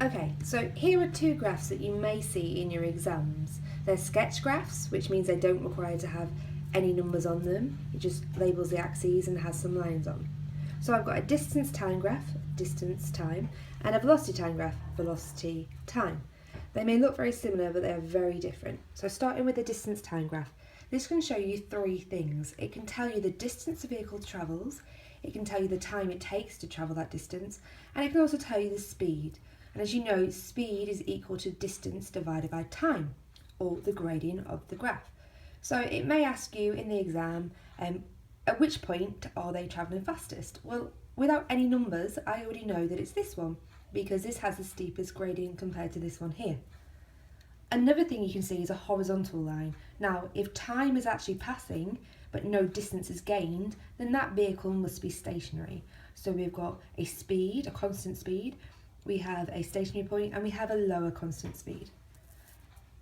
Okay, so here are two graphs that you may see in your exams. They're sketch graphs, which means they don't require to have any numbers on them. It just labels the axes and has some lines on. So I've got a distance time graph, distance time, and a velocity time graph, velocity time. They may look very similar, but they are very different. So starting with the distance time graph, this can show you three things. It can tell you the distance a vehicle travels, it can tell you the time it takes to travel that distance, and it can also tell you the speed. And as you know, speed is equal to distance divided by time, or the gradient of the graph. So it may ask you in the exam, at which point are they travelling fastest? Well, without any numbers, I already know that it's this one, because this has the steepest gradient compared to this one here. Another thing you can see is a horizontal line. Now, if time is actually passing, but no distance is gained, then that vehicle must be stationary. So we've got a speed, a constant speed, we have a stationary point, and we have a lower constant speed.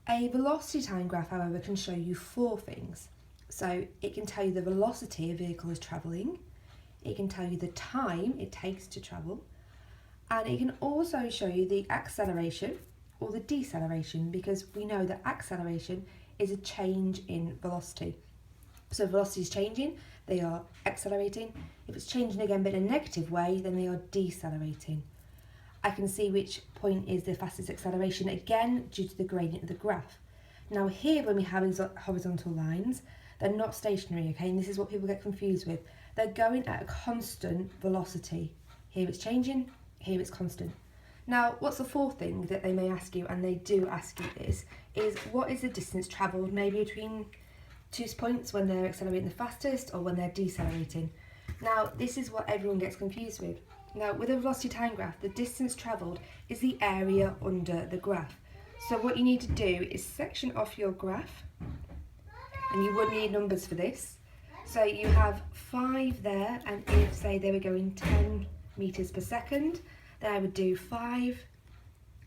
A velocity time graph, however, can show you four things. So it can tell you the velocity a vehicle is travelling, it can tell you the time it takes to travel, and it can also show you the acceleration or the deceleration, because we know that acceleration is a change in velocity. So if velocity is changing, they are accelerating. If it's changing again but in a negative way, then they are decelerating. I can see which point is the fastest acceleration, again due to the gradient of the graph. Now here, when we have horizontal lines, they're not stationary, okay, and this is what people get confused with. They're going at a constant velocity. Here it's changing, here it's constant. Now, what's the fourth thing that they may ask you, and they do ask you this, is what is the distance travelled, maybe between 2 points when they're accelerating the fastest or when they're decelerating. Now, this is what everyone gets confused with. Now, with a velocity time graph, the distance travelled is the area under the graph. So what you need to do is section off your graph, and you would need numbers for this. So you have 5 there, and if, say, they were going 10 metres per second, then I would do 5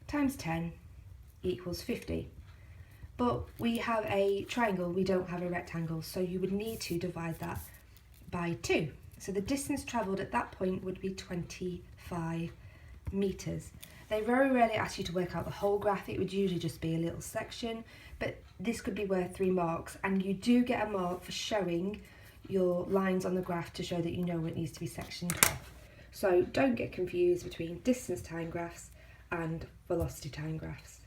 times 10 equals 50. But we have a triangle, we don't have a rectangle, so you would need to divide that by 2. So the distance travelled at that point would be 25 metres. They very rarely ask you to work out the whole graph, it would usually just be a little section, but this could be worth 3 marks, and you do get a mark for showing your lines on the graph to show that you know it needs to be sectioned off. So don't get confused between distance time graphs and velocity time graphs.